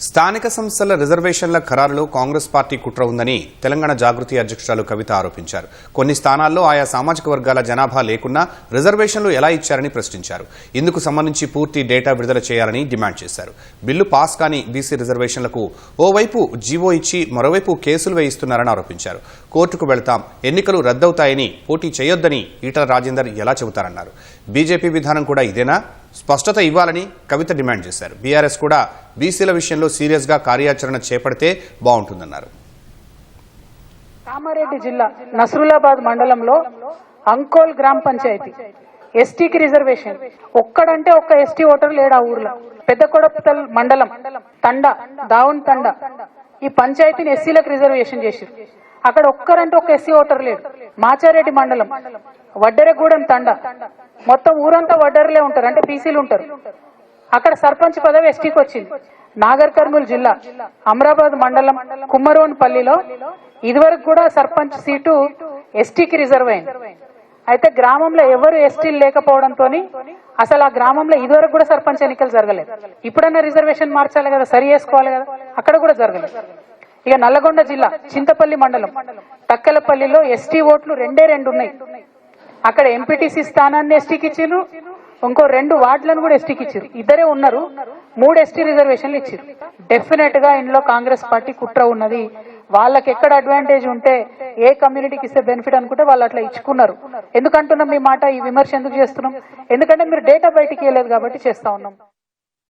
స్థానిక సంస్థల రిజర్వేషన్ల ఖరారులో కాంగ్రెస్ పార్టీ కుట్ర ఉందని తెలంగాణ జాగృతి అధ్యక్షురాలు కవిత ఆరోపించారు. కొన్ని స్థానాల్లో ఆయా సామాజిక వర్గాల జనాభా లేకున్నా రిజర్వేషన్లు ఎలా ఇచ్చారని ప్రశ్నించారు. ఇందుకు సంబంధించి పూర్తి డేటా విడుదల చేయాలని డిమాండ్ చేశారు. బిల్లు పాస్ కాని బీసీ రిజర్వేషన్లకు ఓవైపు జీవో ఇచ్చి మరోవైపు కేసులు వేయిస్తున్నారని ఆరోపించారు. కోర్టుకు వెళతాం, ఎన్నికలు రద్దవుతాయని పోటీ చేయొద్దని ఈటల రాజేందర్ ఎలా చెబుతారన్నారు. బీజేపీ విధానం కూడా ఇదేనా? స్పష్టత ఇవ్వాలని కవిత డిమాండ్ చేశారు. బీఆర్ఎస్ కూడా బీసీల విషయంలో సీరియస్ గా కార్యాచరణ చేపడితే బాగుంటుందన్నారు. కామారెడ్డి జిల్లా నస్రులాబాద్ మండలంలో అంకోల్ గ్రామ పంచాయతీ ఎస్టీకి రిజర్వేషన్ ఒక్కడంటే ఒక్క ఎస్టీ ఓటర్ లేడా ఊర్లో. పెద్దకొడపల్ మండలం దావున్ తండ ఈ పంచాయతీని ఎస్సీలకు రిజర్వేషన్ చేశారు. అక్కడ ఒక్కరంటే ఒక్క ఎస్సీ ఓటర్ లేడు. మాచారెడ్డి మండలం వడ్డెరగూడెం తండ మొత్తం ఊరంతా వడ్డెరలే ఉంటారు, అంటే బీసీలు ఉంటారు. అక్కడ సర్పంచ్ పదవి ఎస్టీకి వచ్చింది. నాగర్ కర్నూలు జిల్లా అమరాబాద్ మండలం కుమ్మరోన్పల్లిలో ఇదివరకు కూడా సర్పంచ్ సీటు ఎస్టీకి రిజర్వ్ అయింది. అయితే గ్రామంలో ఎవరు ఎస్టీలు లేకపోవడంతో అసలు ఆ గ్రామంలో ఇదివరకు కూడా సర్పంచ్ ఎన్నికలు జరగలేదు. ఇప్పుడన్నా రిజర్వేషన్ మార్చాలి కదా, సరి చేసుకోవాలి కదా, అక్కడ కూడా జరగలేదు. ఇక నల్లగొండ జిల్లా చింతపల్లి మండలం తక్కలపల్లిలో ఎస్టీ ఓట్లు రెండు ఉన్నాయి. అక్కడ ఎంపీటీసీ స్థానాన్ని ఎస్టీకి ఇచ్చారు, ఇంకో 2 వార్డులను కూడా ఎస్టీకి ఇచ్చారు. ఇద్దరే ఉన్నారు, 3 ఎస్టీ రిజర్వేషన్లు ఇచ్చారు. డెఫినెట్ గా ఇందులో కాంగ్రెస్ పార్టీ కుట్ర ఉన్నది. వాళ్ళకి ఎక్కడ అడ్వాంటేజ్ ఉంటే ఏ కమ్యూనిటీకి ఇస్తే బెనిఫిట్ అనుకుంటే వాళ్ళు అట్లా ఇచ్చుకున్నారు. ఎందుకంటున్నాం ఈ మాట, ఈ విమర్శ ఎందుకు చేస్తున్నాం? ఎందుకంటే మీరు డేటా బయటికి ఇవ్వలేదు కాబట్టి చేస్తా ఉన్నాం.